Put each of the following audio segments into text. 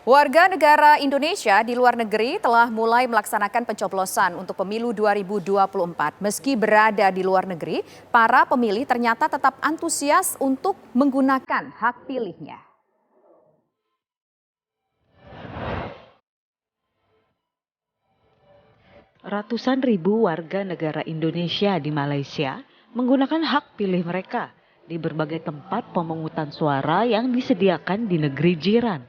Warga negara Indonesia di luar negeri telah mulai melaksanakan pencoblosan untuk pemilu 2024. Meski berada di luar negeri, para pemilih ternyata tetap antusias untuk menggunakan hak pilihnya. Ratusan ribu warga negara Indonesia di Malaysia menggunakan hak pilih mereka di berbagai tempat pemungutan suara yang disediakan di negeri jiran.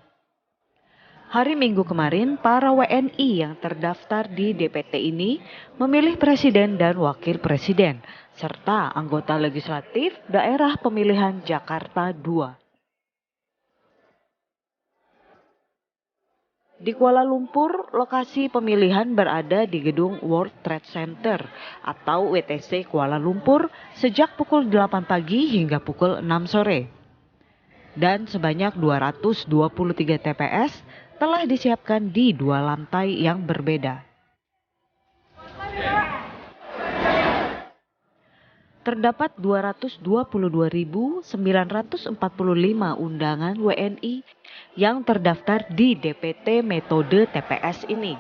Hari Minggu kemarin, para WNI yang terdaftar di DPT ini memilih presiden dan wakil presiden, serta anggota legislatif daerah pemilihan Jakarta II. Di Kuala Lumpur, lokasi pemilihan berada di gedung World Trade Center atau WTC Kuala Lumpur sejak pukul 8 pagi hingga pukul 6 sore. Dan sebanyak 223 TPS telah disiapkan di dua lantai yang berbeda. Terdapat 222.945 undangan WNI yang terdaftar di DPT metode TPS ini.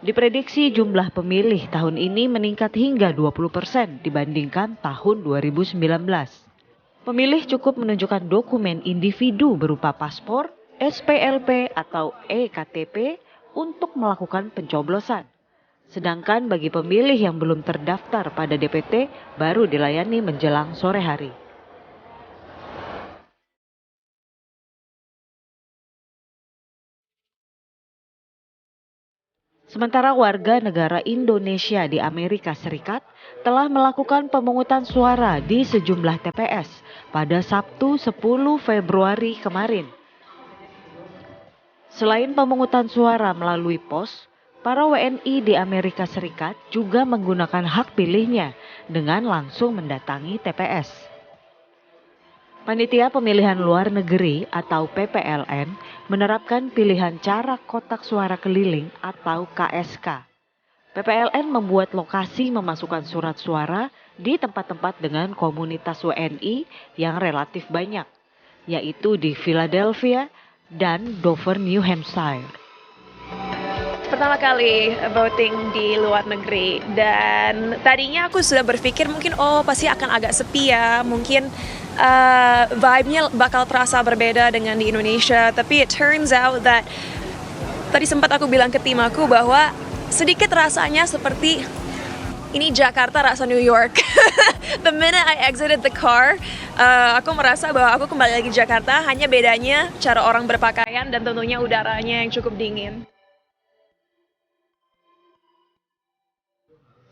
Diprediksi jumlah pemilih tahun ini meningkat hingga 20% dibandingkan tahun 2019. Pemilih cukup menunjukkan dokumen individu berupa paspor, SPLP atau EKTP untuk melakukan pencoblosan. Sedangkan bagi pemilih yang belum terdaftar pada DPT baru dilayani menjelang sore hari. Sementara warga negara Indonesia di Amerika Serikat telah melakukan pemungutan suara di sejumlah TPS pada Sabtu 10 Februari kemarin. Selain pemungutan suara melalui pos, para WNI di Amerika Serikat juga menggunakan hak pilihnya dengan langsung mendatangi TPS. Panitia Pemilihan Luar Negeri atau PPLN menerapkan pilihan cara kotak suara keliling atau KSK. PPLN membuat lokasi memasukkan surat suara di tempat-tempat dengan komunitas WNI yang relatif banyak, yaitu di Philadelphia dan Dover, New Hampshire. Pertama kali voting di luar negeri dan tadinya aku sudah berpikir mungkin pasti akan agak sepi ya, mungkin vibe-nya bakal terasa berbeda dengan di Indonesia, tapi it turns out that tadi sempat aku bilang ke tim aku bahwa sedikit rasanya seperti ini Jakarta rasa New York. The minute I exited the car, aku merasa bahwa aku kembali lagi Jakarta, hanya bedanya cara orang berpakaian dan tentunya udaranya yang cukup dingin.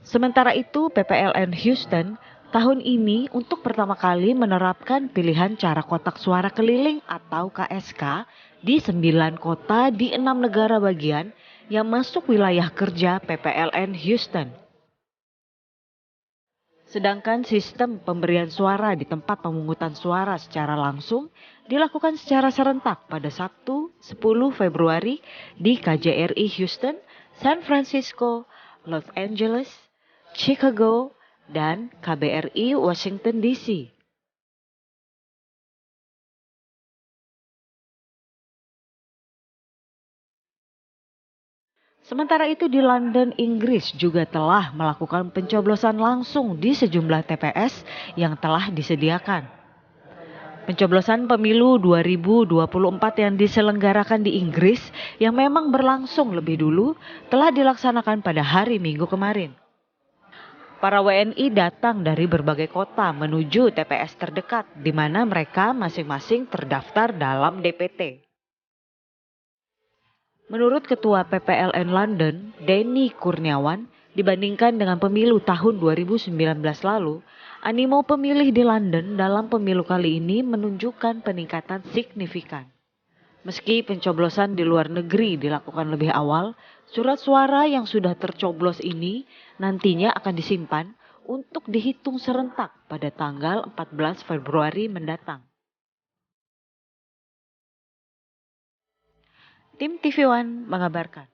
Sementara itu, PPLN Houston tahun ini untuk pertama kali menerapkan pilihan cara kotak suara keliling atau KSK di 9 kota di 6 negara bagian yang masuk wilayah kerja PPLN Houston. Sedangkan sistem pemberian suara di tempat pemungutan suara secara langsung dilakukan secara serentak pada Sabtu 10 Februari di KJRI Houston, San Francisco, Los Angeles, Chicago, dan KBRI Washington DC. Sementara itu di London, Inggris juga telah melakukan pencoblosan langsung di sejumlah TPS yang telah disediakan. Pencoblosan pemilu 2024 yang diselenggarakan di Inggris yang memang berlangsung lebih dulu telah dilaksanakan pada hari Minggu kemarin. Para WNI datang dari berbagai kota menuju TPS terdekat di mana mereka masing-masing terdaftar dalam DPT. Menurut Ketua PPLN London, Denny Kurniawan, dibandingkan dengan pemilu tahun 2019 lalu, animo pemilih di London dalam pemilu kali ini menunjukkan peningkatan signifikan. Meski pencoblosan di luar negeri dilakukan lebih awal, surat suara yang sudah tercoblos ini nantinya akan disimpan untuk dihitung serentak pada tanggal 14 Februari mendatang. Tim TV One mengabarkan.